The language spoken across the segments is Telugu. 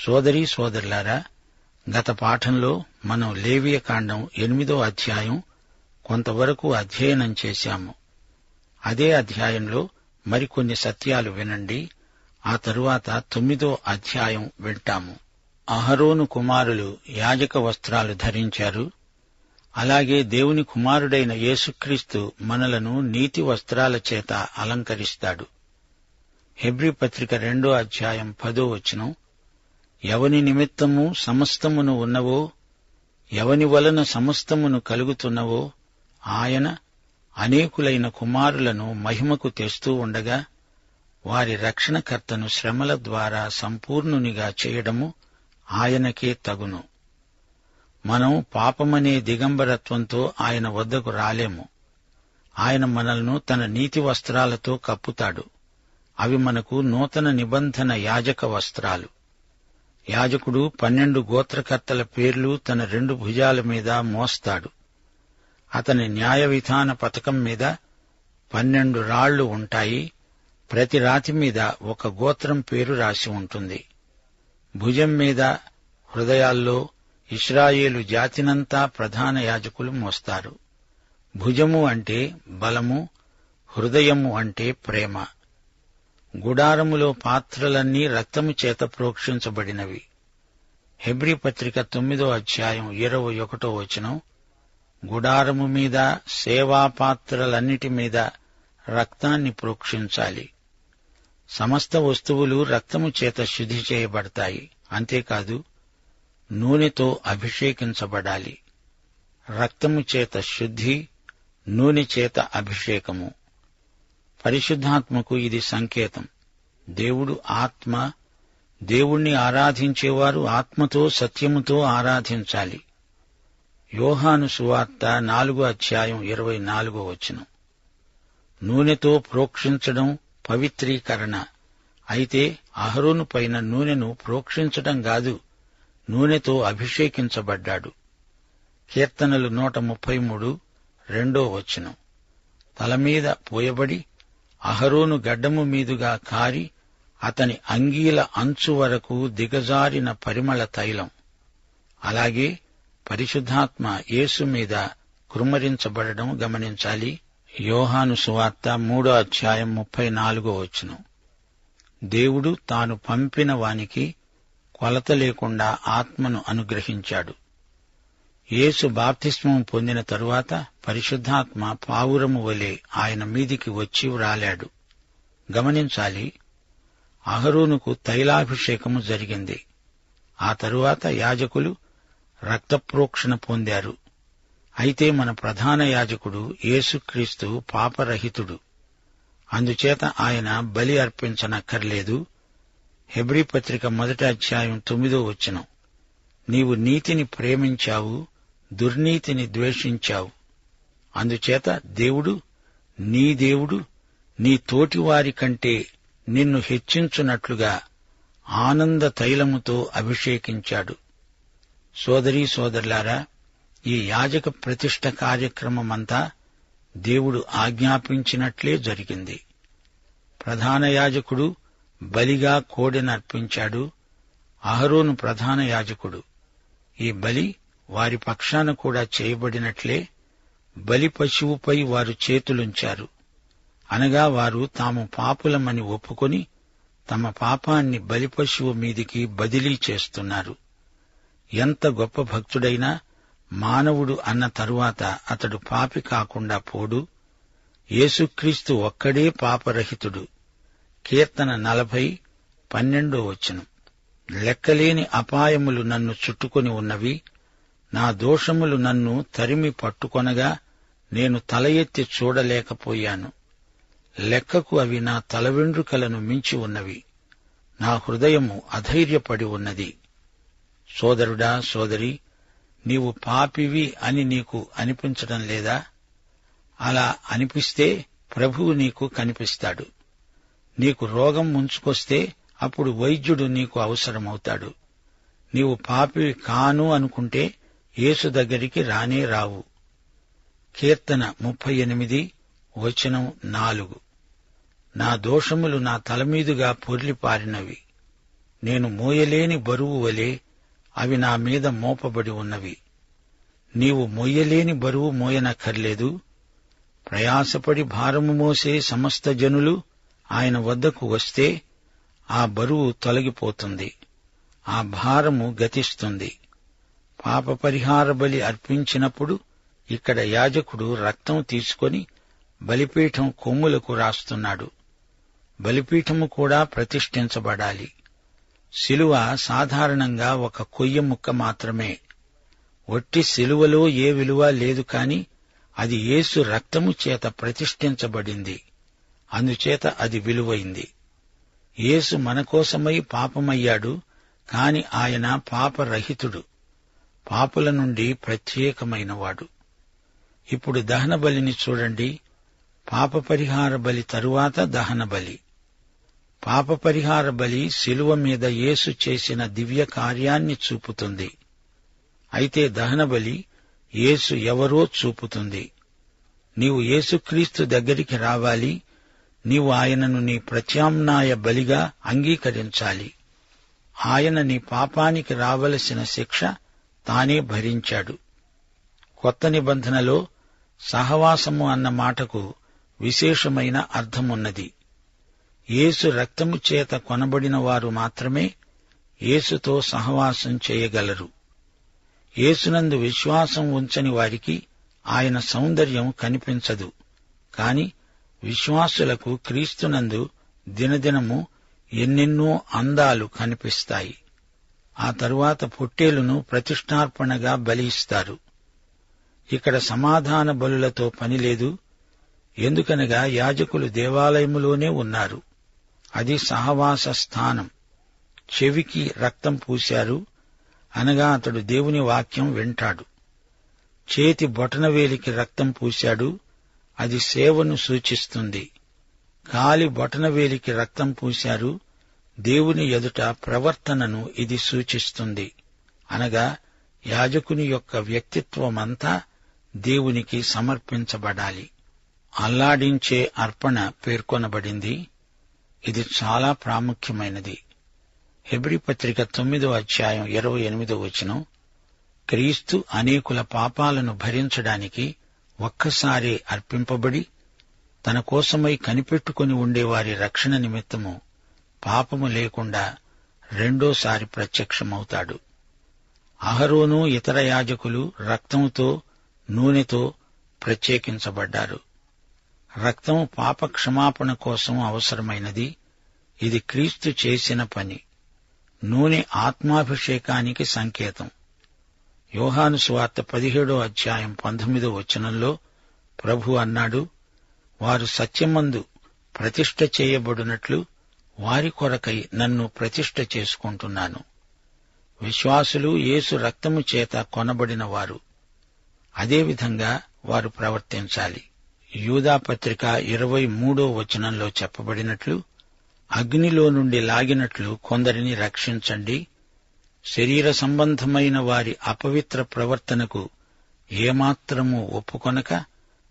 సోదరీ సోదరులారా, గత పాఠంలో మనం లేవియకాండం 8వ అధ్యాయం కొంతవరకు అధ్యయనం చేశాము. అదే అధ్యాయంలో మరికొన్ని సత్యాలు వినండి. ఆ తరువాత 9వ అధ్యాయం వింటాము. అహరోను కుమారులు యాజక వస్త్రాలు ధరించారు. అలాగే దేవుని కుమారుడైన యేసుక్రీస్తు మనలను నీతి వస్త్రాల చేత అలంకరిస్తాడు. హెబ్రీ పత్రిక 2వ అధ్యాయం 10వ వచనం, ఎవని నిమిత్తము సమస్తమును ఉన్నవో, ఎవని వలన సమస్తమును కలుగుతున్నవో ఆయన అనేకులైన కుమారులను మహిమకు తెస్తూ ఉండగా వారి రక్షణకర్తను శ్రమల ద్వారా సంపూర్ణునిగా చేయడము ఆయనకే తగును. మనం పాపమనే దిగంబరత్వంతో ఆయన వద్దకు రాలేము. ఆయన మనల్ని తన నీతి వస్త్రాలతో కప్పుతాడు. అవి మనకు నూతన నిబంధన యాజక వస్త్రాలు. యాజకుడు 12 గోత్రకర్తల పేర్లు తన 2 భుజాల మీద మోస్తాడు. అతని న్యాయ విధాన పతకం మీద 12 రాళ్లు ఉంటాయి. ప్రతి రాతి మీద ఒక గోత్రం పేరు రాసి ఉంటుంది. భుజం మీద, హృదయాల్లో ఇశ్రాయేలు జాతినంతా ప్రధాన యాజకులు మోస్తారు. భుజము అంటే బలము, హృదయము అంటే ప్రేమ. గుడారములో పాత్రలన్నీ రక్తము చేత ప్రోక్షించబడినవి. హెబ్రీ పత్రిక 9వ అధ్యాయం 21వ వచనం, గుడారము మీద, సేవాపాత్రలన్నిటి మీద రక్తాన్ని ప్రోక్షించాలి. సమస్త వస్తువులు రక్తము చేత శుద్ధి చేయబడతాయి. అంతేకాదు, నూనెతో అభిషేకించబడాలి. రక్తము చేత శుద్ధి, నూనె చేత అభిషేకము. పరిశుద్ధాత్మకు ఇది సంకేతం. దేవుడు ఆత్మ. దేవుణ్ణి ఆరాధించేవారు ఆత్మతో సత్యముతో ఆరాధించాలి. యోహాను సువార్త 4వ అధ్యాయం 24వ వచనం. నూనెతో ప్రోక్షించడం పవిత్రీకరణ. అయితే అహరోను పైన నూనెను ప్రోక్షించడం కాదు, నూనెతో అభిషేకించబడ్డాడు. కీర్తనలు 133 2వ వచనం. తలమీద పోయబడి అహరోను గడ్డము మీదుగా కారి అతని అంగీల అంచు వరకు దిగజారిన పరిమళ తైలం. అలాగే పరిశుద్ధాత్మ యేసు మీద కృమ్మరించబడడం గమనించాలి. యోహాను సువార్త 3వ అధ్యాయం 34వ వచనం. దేవుడు తాను పంపిన వానికి కొలత లేకుండా ఆత్మను అనుగ్రహించాడు. యేసు బాప్తిస్మం పొందిన తరువాత పరిశుద్ధాత్మ పావురము వలె ఆయన మీదికి వచ్చి వ్రాలాడు. గమనించాలి, అహరోనుకు తైలాభిషేకము జరిగింది. ఆ తరువాత యాజకులు రక్తప్రోక్షణ పొందారు. అయితే మన ప్రధాన యాజకుడు యేసుక్రీస్తు పాపరహితుడు. అందుచేత ఆయన బలి అర్పించనక్కర్లేదు. హెబ్రీ పత్రిక 1వ అధ్యాయం 9వ వచనం, నీవు నీతిని ప్రేమించావు, దుర్నీతిని ద్వేషించావు. అందుచేత దేవుడు నీ తోటివారి కంటే నిన్ను హెచ్చించున్నట్లుగా ఆనంద తైలముతో అభిషేకించాడు. సోదరీ సోదరులారా, ఈ యాజక ప్రతిష్ఠ కార్యక్రమమంతా దేవుడు ఆజ్ఞాపించినట్లే జరిగింది. ప్రధాన యాజకుడు బలిగా కోడెనర్పించాడు. అహరోను ప్రధాన యాజకుడు. ఈ బలి వారి పక్షాన కూడా చేయబడినట్లే బలి పశువుపై వారు చేతులుంచారు. అనగా వారు తాము పాపులమని ఒప్పుకొని తమ పాపాన్ని బలి పశువు మీదికి బదిలీ చేస్తున్నారు. ఎంత గొప్ప భక్తుడైనా మానవుడు అన్న తరువాత అతడు పాపి కాకుండా పోడు. యేసుక్రీస్తు ఒక్కడే పాపరహితుడు. కీర్తన 40:12 వచనం. లెక్కలేని అపాయములు నన్ను చుట్టుకొని ఉన్నవి. నా దోషములు నన్ను తరిమి పట్టుకొనగా నేను తల ఎత్తి చూడలేకపోయాను. లెక్కకు అవి నా తల వెండ్రుకలను మించి ఉన్నవి. నా హృదయము అధైర్యపడి ఉన్నది. సోదరుడా, సోదరి, నీవు పాపివి అని నీకు అనిపించడం లేదా? అలా అనిపిస్తే ప్రభువు నీకు కనిపిస్తాడు. నీకు రోగం ముంచుకొస్తే అప్పుడు వైద్యుడు నీకు అవసరమవుతాడు. నీవు పాపివి కాను అనుకుంటే యేసు దగ్గరికి రానే రావు. కీర్తన 38:4. నా దోషములు నా తలమీదుగా పొర్లిపారినవి. నేను మోయలేని బరువు వలె అవి నా మీద మోపబడి ఉన్నవి. నీవు మోయలేని బరువు మోయనక్కర్లేదు. ప్రయాసపడి భారము మోసే సమస్త జనులు ఆయన వద్దకు వస్తే ఆ బరువు తొలగిపోతుంది, ఆ భారము గతిస్తుంది. పాప పరిహార బలి అర్పించినప్పుడు ఇక్కడ యాజకుడు రక్తం తీసుకొని బలిపీఠం కొమ్ములకు రాస్తున్నాడు. బలిపీఠము కూడా ప్రతిష్ఠించబడాలి. శిలువ సాధారణంగా ఒక కొయ్య ముక్క మాత్రమే. ఒట్టి శిలువలో ఏ విలువ లేదు, కాని అది యేసు రక్తము చేత ప్రతిష్ఠించబడింది. అందుచేత అది విలువైంది. యేసు మనకోసమై పాపమయ్యాడు, కాని ఆయన పాపరహితుడు, పాపుల నుండి ప్రత్యేకమైనవాడు. ఇప్పుడు దహన బలిని చూడండి. పాప పరిహార బలి తరువాత దహన బలి. పాప పరిహార బలి శిలువ మీద యేసు చేసిన దివ్య కార్యాన్ని చూపుతుంది. అయితే దహన బలి యేసు ఎవరో చూపుతుంది. నీవు యేసుక్రీస్తు దగ్గరికి రావాలి. నీవు ఆయనను నీ ప్రత్యామ్నాయ బలిగా అంగీకరించాలి. ఆయన నీ పాపానికి రావలసిన శిక్ష తానే భరించాడు. కొత్త నిబంధనలో సహవాసము అన్న మాటకు విశేషమైన అర్థమున్నది. యేసు రక్తము చేత కొనబడిన వారు మాత్రమే యేసుతో సహవాసం చేయగలరు. యేసునందు విశ్వాసం ఉంచని వారికి ఆయన సౌందర్యం కనిపించదు. కాని విశ్వాసులకు క్రీస్తునందు దినదినము ఎన్నెన్నో అందాలు కనిపిస్తాయి. ఆ తరువాత పొట్టేలును ప్రతిష్ఠార్పణగా బలి ఇస్తారు. ఇక్కడ సమాధాన బలులతో పనిలేదు. ఎందుకనగా యాజకులు దేవాలయములోనే ఉన్నారు. అది సహవాస స్థానం. చెవికి రక్తం పూశారు, అనగా అతడు దేవుని వాక్యం వింటాడు. చేతి బొటనవేలికి రక్తం పూశాడు, అది సేవను సూచిస్తుంది. కాలి బొటనవేలికి రక్తం పూశారు, దేవుని ఎదుట ప్రవర్తనను ఇది సూచిస్తుంది. అనగా యాజకుని యొక్క వ్యక్తిత్వమంతా దేవునికి సమర్పించబడాలి. అల్లాడించే అర్పణ పేర్కొనబడింది. ఇది చాలా ప్రాముఖ్యమైనది. హెబ్రీ పత్రిక 9వ అధ్యాయం 28వ వచనం, క్రీస్తు అనేకుల పాపాలను భరించడానికి ఒక్కసారే అర్పింపబడి తన కోసమై కనిపెట్టుకుని ఉండేవారి రక్షణ నిమిత్తము పాపము లేకుండా రెండోసారి ప్రత్యక్షమవుతాడు. అహరోను ఇతర యాజకులు రక్తంతో నూనెతో ప్రత్యేకించబడ్డారు. రక్తం పాప క్షమాపణ కోసం అవసరమైనది. ఇది క్రీస్తు చేసిన పని. నూనె ఆత్మాభిషేకానికి సంకేతం. యోహాను సువార్త 17వ అధ్యాయం 19వ వచనంలో ప్రభు అన్నాడు, వారు సత్యమందు ప్రతిష్ఠ చేయబడినట్లు వారి కొరకై నన్ను ప్రతిష్ఠ చేసుకుంటున్నాను. విశ్వాసులు యేసు రక్తము చేత కొనబడిన వారు. అదేవిధంగా వారు ప్రవర్తించాలి. యూదా పత్రిక 23వ వచనంలో చెప్పబడినట్లు, అగ్నిలో నుండి లాగినట్లు కొందరిని రక్షించండి. శరీర సంబంధమైన వారి అపవిత్ర ప్రవర్తనకు ఏమాత్రమూ ఒప్పుకొనక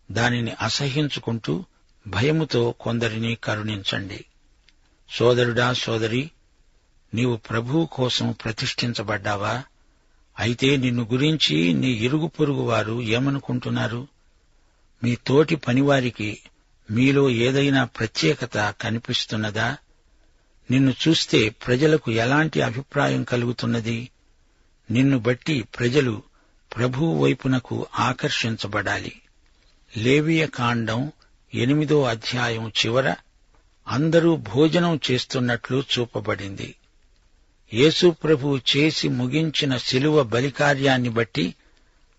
దానిని అసహ్యించుకుంటూ భయముతో కొందరిని కరుణించండి. సోదరుడా, సోదరి, నీవు ప్రభువు కోసం ప్రతిష్ఠించబడ్డావా? అయితే నిన్ను గురించి నీ ఇరుగు పొరుగు వారు ఏమనుకుంటున్నారు? మీ తోటి పనివారికి మీలో ఏదైనా ప్రత్యేకత కనిపిస్తున్నదా? నిన్ను చూస్తే ప్రజలకు ఎలాంటి అభిప్రాయం కలుగుతున్నది? నిన్ను బట్టి ప్రజలు ప్రభువు వైపునకు ఆకర్షించబడాలి. లేవియ కాండం 8వ అధ్యాయం చివర అందరూ భోజనం చేస్తున్నట్లు చూపబడింది. యేసు ప్రభువు చేసి ముగించిన శిలువ బలికార్యాన్ని బట్టి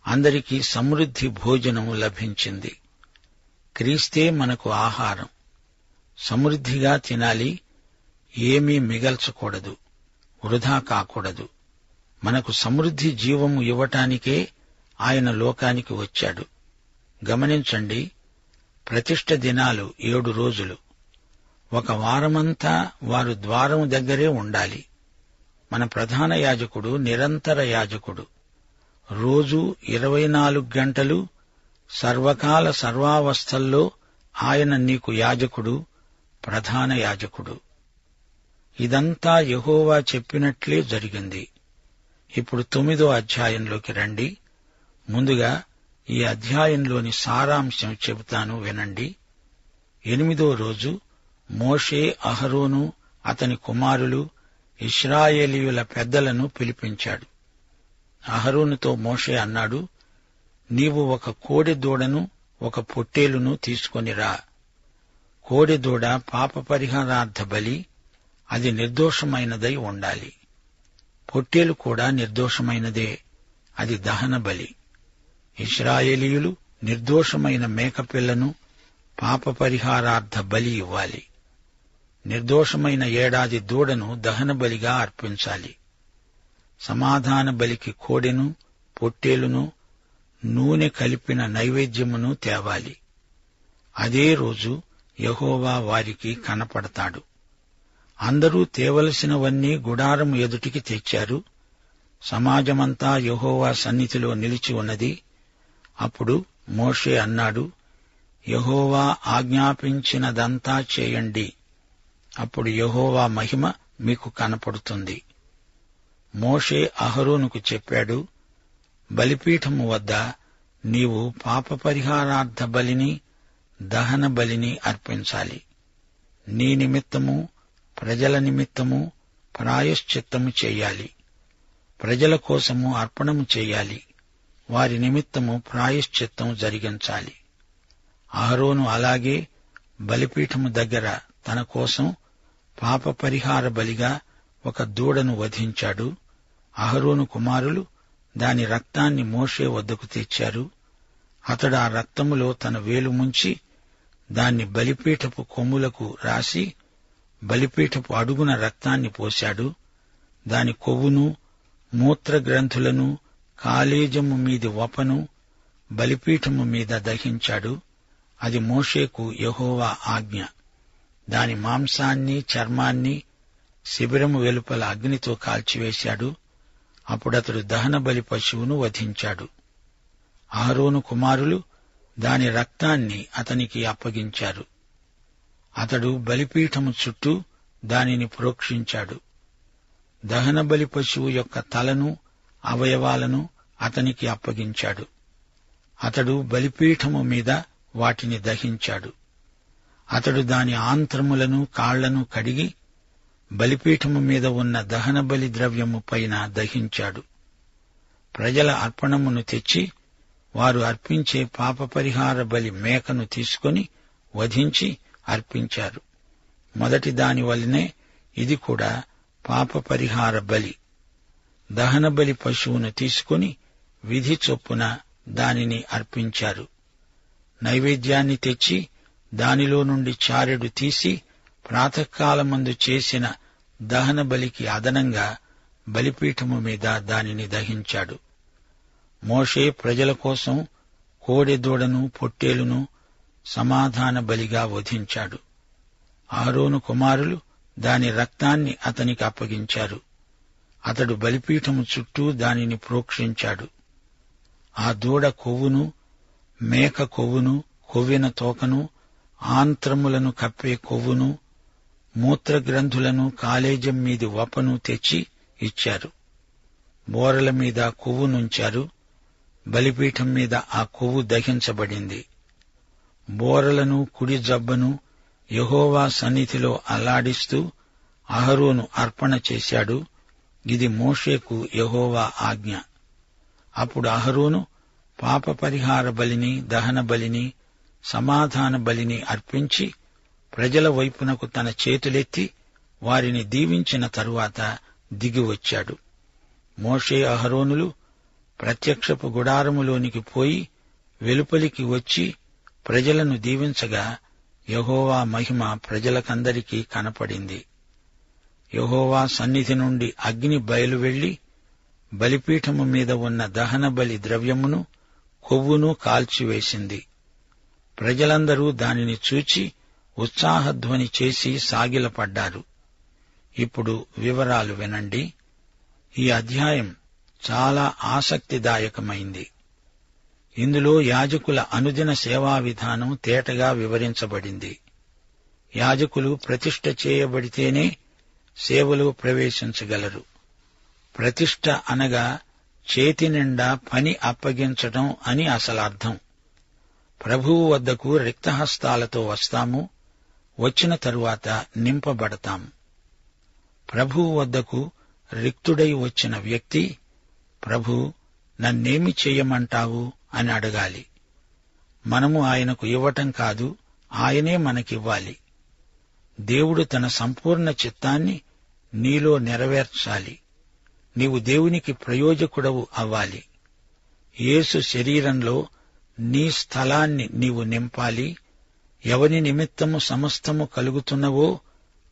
అందరికీ సమృద్ధి భోజనం లభించింది. క్రీస్తే మనకు ఆహారం. సమృద్ధిగా తినాలి. ఏమీ మిగల్చకూడదు, వృధా కాకూడదు. మనకు సమృద్ధి జీవము ఇవ్వటానికే ఆయన లోకానికి వచ్చాడు. గమనించండి, ప్రతిష్ఠ దినాలు 7 రోజులు. ఒక వారమంతా వారు ద్వారం దగ్గరే ఉండాలి. మన ప్రధాన యాజకుడు నిరంతర యాజకుడు. రోజూ 24 గంటలు సర్వకాల సర్వావస్థల్లో ఆయన నీకు యాజకుడు, ప్రధాన యాజకుడు. ఇదంతా యెహోవా చెప్పినట్లే జరిగింది. ఇప్పుడు 9వ అధ్యాయంలోకి రండి. ముందుగా ఈ అధ్యాయంలోని సారాంశం చెబుతాను, వినండి. 8వ రోజు మోషే, అహరోను, అతని కుమారులు, ఇశ్రాయేలీయుల పెద్దలను పిలిపించాడు. అహరోనుతో మోషే అన్నాడు, నీవు ఒక కోడెదూడను, ఒక పొట్టేలును తీసుకొనిరా. కోడెదూడ పాపపరిహారార్థ బలి, అది నిర్దోషమైనదై ఉండాలి. పొట్టేలు కూడా నిర్దోషమైనదే, అది దహన బలి. ఇశ్రాయేలీయులు నిర్దోషమైన మేకపిల్లను పాపపరిహారార్థ బలి ఇవ్వాలి. నిర్దోషమైన ఏడాది దూడను దహన బలిగా అర్పించాలి. సమాధాన బలికి కోడెను, పొట్టేలును, నూనె కలిపిన నైవేద్యమును తేవాలి. అదే రోజు యెహోవా వారికి కనపడతాడు. అందరూ తేవలసినవన్నీ గుడారము ఎదుటికి తెచ్చారు. సమాజమంతా యెహోవా సన్నిధిలో నిలిచి ఉన్నది. అప్పుడు మోషే అన్నాడు, యెహోవా ఆజ్ఞాపించినదంతా చేయండి. అప్పుడు యెహోవా మహిమ మీకు కనపడుతుంది. మోషే అహరోనుకు చెప్పాడు, బలిపీఠము వద్ద నీవు పాపపరిహారార్థ బలిని, దహన బలిని అర్పించాలి. నీ నిమిత్తము, ప్రజల నిమిత్తము ప్రాయశ్చిత్తము చెయ్యాలి. ప్రజల కోసము అర్పణము చెయ్యాలి. వారి నిమిత్తము ప్రాయశ్చిత్తం జరిగించాలి. అహరోను అలాగే బలిపీఠము దగ్గర తన కోసం పాపపరిహార బలిగా ఒక దూడను వధించాడు. అహరోను కుమారులు దాని రక్తాన్ని మోషే వద్దకు తెచ్చారు. అతడు ఆ రక్తములో తన వేలు ముంచి దాన్ని బలిపీఠపు కొమ్ములకు రాసి బలిపీఠపు అడుగున రక్తాన్ని పోశాడు. దాని కొవ్వును, మూత్రగ్రంథులను, కాలేజము మీది వపను బలిపీఠము మీద దహించాడు. అది మోషేకు యెహోవా ఆజ్ఞ. దాని మాంసాన్ని, చర్మాన్ని శిబిరము వెలుపల అగ్నితో కాల్చివేశాడు. అప్పుడతడు దహన బలి పశువును వధించాడు. అహరోను కుమారులు దాని రక్తాన్ని అతనికి అప్పగించారు. అతడు బలిపీఠము చుట్టూ దానిని ప్రోక్షించాడు. దహన బలి పశువు యొక్క తలను, అవయవాలను అతనికి అప్పగించాడు. అతడు బలిపీఠము మీద వాటిని దహించాడు. అతడు దాని ఆంత్రములను, కాళ్లను కడిగి బలిపీఠము మీద ఉన్న దహన బలి ద్రవ్యము పైన దహించాడు. ప్రజల అర్పణమును తెచ్చి వారు అర్పించే పాపపరిహార బలి మేకను తీసుకొని వధించి అర్పించారు. మొదటి దాని వల్లనే ఇది కూడా పాపపరిహార బలి. దహన బలి పశువును తీసుకుని విధి చొప్పున దానిని అర్పించారు. నైవేద్యాన్ని తెచ్చి దానిలో నుండి చారెడు తీసి ప్రాతకాలమందు చేసిన దహన బలికి అదనంగా బలిపీఠము మీద దానిని దహించాడు. మోషే ప్రజల కోసం కోడెదూడను, పొట్టేలును సమాధాన బలిగా వధించాడు. అహరోను కుమారులు దాని రక్తాన్ని అతనికి అప్పగించారు. అతడు బలిపీఠము చుట్టూ దానిని ప్రోక్షించాడు. ఆ దూడ కొవ్వును, మేక కొవ్వును, కొవ్విన తోకను, ఆంత్రములను కప్పే కొవ్వును, మూత్రగ్రంథులను, కాలేజం మీది వపను తెచ్చి ఇచ్చారు. బోరల మీద కొవ్వునుంచారు. బలిపీఠం మీద ఆ కొవ్వు దహించబడింది. బోరలను, కుడి జబ్బను యెహోవా సన్నిధిలో అల్లాడిస్తూ అహరోను అర్పణ చేశాడు. ఇది మోషేకు యెహోవా ఆజ్ఞ. అప్పుడు అహరోను పాపపరిహార బలిని, దహన బలిని, సమాధాన బలిని అర్పించి ప్రజల వైపునకు తన చేతులెత్తి వారిని దీవించిన తరువాత దిగివచ్చాడు. మోషే, అహరోనులు ప్రత్యక్షపు గుడారములోనికి పోయి వెలుపలికి వచ్చి ప్రజలను దీవించగా యెహోవా మహిమ ప్రజలకందరికీ కనపడింది. యెహోవా సన్నిధి నుండి అగ్ని బయలువెళ్లి బలిపీఠము మీద ఉన్న దహన బలి ద్రవ్యమును, కొవ్వును కాల్చివేసింది. ప్రజలందరూ దానిని చూచి ఉత్సాహధ్వని చేసి సాగిలపడ్డారు. ఇప్పుడు వివరాలు వినండి. ఈ అధ్యాయం చాలా ఆసక్తిదాయకమైంది. ఇందులో యాజకుల అనుదిన సేవా విధానం తేటగా వివరించబడింది. యాజకులు ప్రతిష్ఠ చేయబడితేనే సేవలో ప్రవేశించగలరు. ప్రతిష్ఠ అనగా చేతి నిండా పని అప్పగించటం అని అసలర్థం. ప్రభువు వద్దకు రిక్తహస్తాలతో వస్తాము, వచ్చిన తరువాత నింపబడతాము. ప్రభువు వద్దకు రిక్తుడై వచ్చిన వ్యక్తి, ప్రభూ, నన్నేమి చెయ్యమంటావు అని అడగాలి. మనము ఆయనకు ఇవ్వటం కాదు, ఆయనే మనకివ్వాలి. దేవుడు తన సంపూర్ణ చిత్తాన్ని నీలో నెరవేర్చాలి. నీవు దేవునికి ప్రయోజకుడవు అవ్వాలి. యేసు శరీరంలో నీ స్థలాన్ని నీవు నింపాలి. ఎవని నిమిత్తము సమస్తము కలుగుతున్నవో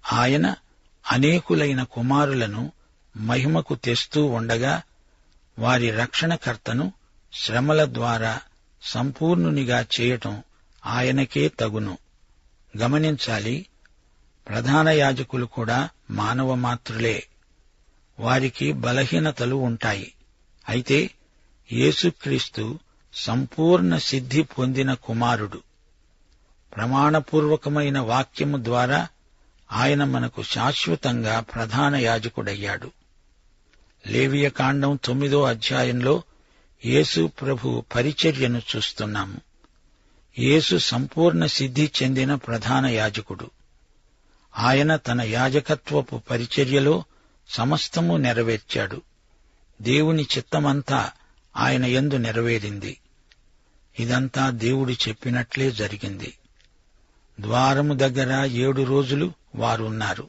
ఆయన అనేకులైన కుమారులను మహిమకు తెస్తూ ఉండగా వారి రక్షణకర్తను శ్రమల ద్వారా సంపూర్ణునిగా చేయటం ఆయనకే తగును. గమనించాలి, ప్రధాన యాజకులు కూడా మానవమాత్రులే. వారికి బలహీనతలు ఉంటాయి. అయితే యేసుక్రీస్తు సంపూర్ణ సిద్ధి పొందిన కుమారుడు. ప్రమాణపూర్వకమైన వాక్యము ద్వారా ఆయన మనకు శాశ్వతంగా ప్రధాన యాజకుడయ్యాడు. లేవియకాండం 9వ అధ్యాయంలో యేసు ప్రభు పరిచర్యను చూస్తున్నాము. యేసు సంపూర్ణ సిద్ధి చెందిన ప్రధాన యాజకుడు. ఆయన తన యాజకత్వపు పరిచర్యలో సమస్తము నెరవేర్చాడు. దేవుని చిత్తమంతా ఆయన యందు నెరవేరింది. ఇదంతా దేవుడు చెప్పినట్లే జరిగింది. ద్వారము దగ్గర 7 రోజులు వారున్నారు.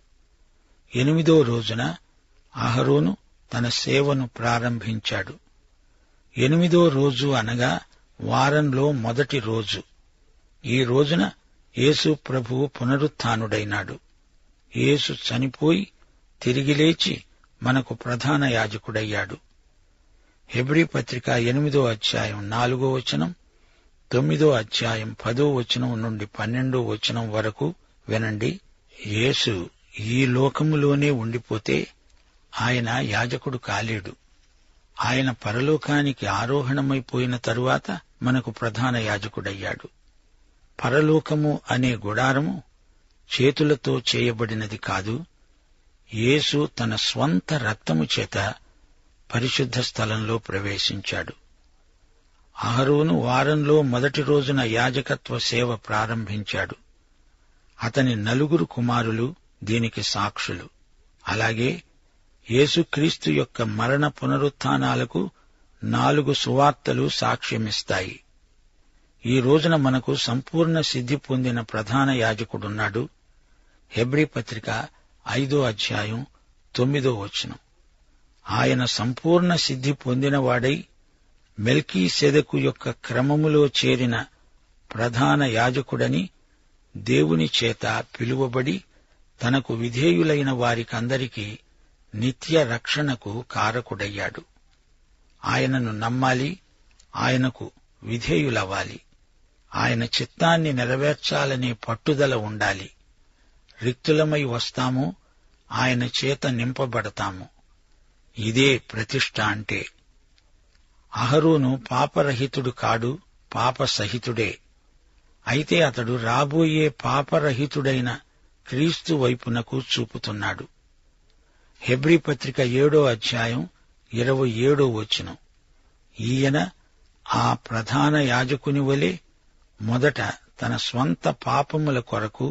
8వ రోజున అహరోను తన సేవను ప్రారంభించాడు. 8వ రోజు అనగా వారంలో మొదటి రోజు. ఈ రోజున యేసు ప్రభువు పునరుత్థానుడైనాడు. యేసు చనిపోయి తిరిగి లేచి మనకు ప్రధాన యాజకుడయ్యాడు. హెబ్రీ పత్రిక 8వ అధ్యాయం 4వ వచనం, 9వ అధ్యాయం 10వ వచనం నుండి 12వ వచనం వరకు వినండి. యేసు ఈ లోకములోనే ఉండిపోతే ఆయన యాజకుడు కాలేడు. ఆయన పరలోకానికి ఆరోహణమైపోయిన తరువాత మనకు ప్రధాన యాజకుడయ్యాడు. పరలోకము అనే గుడారము చేతులతో చేయబడినది కాదు. యేసు తన స్వంత రక్తము చేత పరిశుద్ధ స్థలంలో ప్రవేశించాడు. అహరోను వారంలో మొదటి రోజున యాజకత్వ సేవ ప్రారంభించాడు. అతని 9 కుమారులు దీనికి సాక్షులు. అలాగే యేసుక్రీస్తు యొక్క మరణ పునరుత్థానాలకు 4 సువార్తలు సాక్ష్యమిస్తాయి. ఈ రోజున మనకు సంపూర్ణ సిద్ధి పొందిన ప్రధాన యాజకుడున్నాడు. హెబ్రీ పత్రిక 5వ అధ్యాయం 9వ వచనం. ఆయన సంపూర్ణ సిద్ధి పొందినవాడై మెల్కీసెదెకు యొక్క క్రమములో చేరిన ప్రధాన యాజకుడని దేవుని చేత పిలువబడి తనకు విధేయులైన వారికందరికీ నిత్య రక్షణకు కారకుడయ్యాడు. ఆయనను నమ్మాలి, ఆయనకు విధేయులవ్వాలి. ఆయన చిత్తాన్ని నెరవేర్చాలనే పట్టుదల ఉండాలి. రిక్తులమై వస్తాము, ఆయన చేత నింపబడతాము. ఇదే ప్రతిష్ఠ అంటే. అహరోను పాపరహితుడు కాడు, పాపసహితుడే. అయితే అతడు రాబోయే పాపరహితుడైన క్రీస్తు వైపునకు చూపుతున్నాడు. హెబ్రీ పత్రిక 7వ అధ్యాయం 27వ వచనం. ఈయన ఆ ప్రధాన యాజకుని వలె మొదట తన స్వంత పాపముల కొరకు,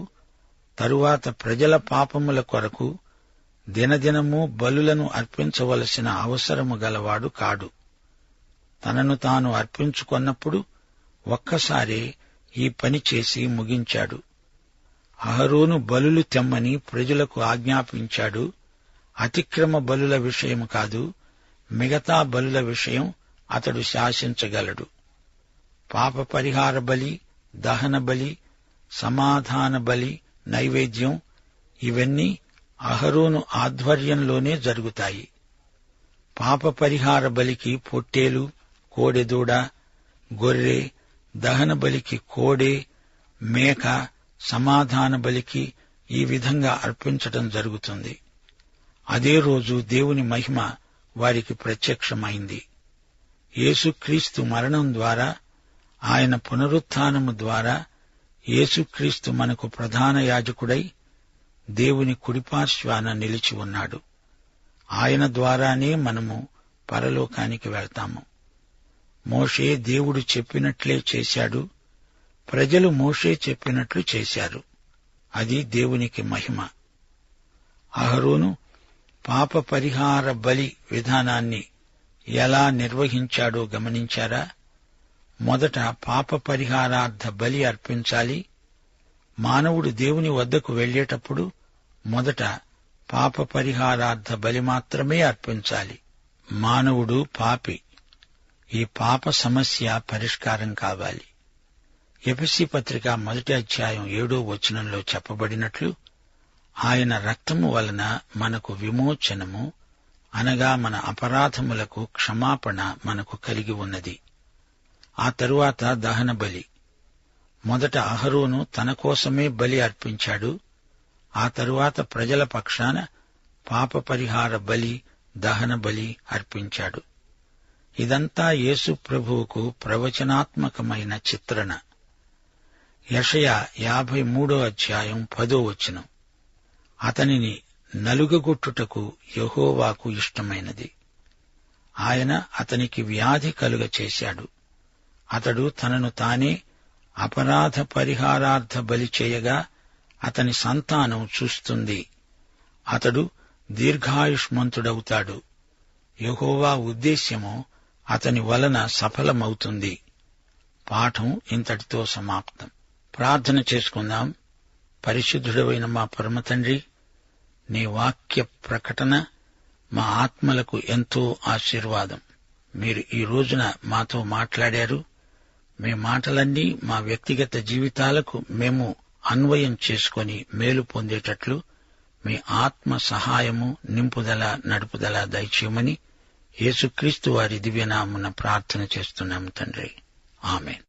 తరువాత ప్రజల పాపముల కొరకు దినదినము బలులను అర్పించవలసిన అవసరము గలవాడు కాడు. తనను తాను అర్పించుకొన్నప్పుడు ఒక్కసారే ఈ పని చేసి ముగించాడు. అహరోను బలులు తెమ్మని ప్రజలకు ఆజ్ఞాపించాడు. అతిక్రమ బలుల విషయం కాదు, మిగతా బలుల విషయం అతడు శాసించగలడు. పాప పరిహార బలి, దహన బలి, సమాధాన బలి, నైవేద్యం ఇవన్నీ అహరోను ఆధ్వర్యంలోనే జరుగుతాయి. పాప పరిహార బలికి పొట్టేలు, కోడెదూడ, గొర్రె, దహన బలికి కోడె, మేక, సమాధాన బలికి ఈ విధంగా అర్పించటం జరుగుతుంది. అదే రోజు దేవుని మహిమ వారికి ప్రత్యక్షమైంది. యేసుక్రీస్తు మరణం ద్వారా, ఆయన పునరుత్థానము ద్వారా యేసుక్రీస్తు మనకు ప్రధాన యాజకుడై దేవుని కుడిపార్శ్వాన నిలిచి ఉన్నాడు. ఆయన ద్వారానే మనము పరలోకానికి వెళ్తాము. మోషే దేవుడు చెప్పినట్లే చేశాడు. ప్రజలు మోషే చెప్పినట్లు చేశారు. అది దేవునికి మహిమ. అహరోను పాప పరిహార బలి విధానాన్ని ఎలా నిర్వహించాడో గమనించారా? మొదట పాప పరిహారార్థ బలి అర్పించాలి. మానవుడు దేవుని వద్దకు వెళ్లేటప్పుడు మొదట పాప పరిహారార్థ బలి మాత్రమే అర్పించాలి. మానవుడు పాపి. ఈ పాప సమస్య పరిష్కారం కావాలి. ఎఫెసీ పత్రిక 1వ అధ్యాయం 7వ వచనంలో చెప్పబడినట్లు ఆయన రక్తము వలన మనకు విమోచనము, అనగా మన అపరాధములకు క్షమాపణ మనకు కలిగి ఉన్నది. ఆ తరువాత దహన బలి. మొదట అహరోను తన కోసమే బలి అర్పించాడు. ఆ తరువాత ప్రజల పక్షాన పాప పరిహార బలి, దహన బలి అర్పించాడు. ఇదంతా యేసు ప్రభువుకు ప్రవచనాత్మకమైన చిత్రణ. యెషయా 53వ అధ్యాయం 10వ వచనం. అతనిని నలుగగొట్టుటకు యెహోవాకు ఇష్టమైనది. ఆయన అతనికి వ్యాధి కలుగ చేశాడు. అతడు తనను తానే అపరాధ పరిహారార్థ బలి చేయగా అతని సంతానం చూస్తుంది. అతడు దీర్ఘాయుష్మంతుడవుతాడు. యెహోవా ఉద్దేశ్యము అతని వలన సఫలమవుతుంది. పాఠం ఇంతటితో సమాప్తం. ప్రార్థన చేసుకుందాం. పరిశుద్ధుడవైన మా పరమతండ్రి, నీ వాక్య ప్రకటన మా ఆత్మలకు ఎంతో ఆశీర్వాదం. మీరు ఈ రోజున మాతో మాట్లాడారు. మీ మాటలన్నీ మా వ్యక్తిగత జీవితాలకు మేము అన్వయం చేసుకుని మేలు పొందేటట్లు మీ ఆత్మ సహాయము, నింపుదల, నడుపుదల దయచేయమని యేసుక్రీస్తు వారి దివ్యనామమున ప్రార్థన చేస్తున్నాము తండ్రి. ఆమేన్.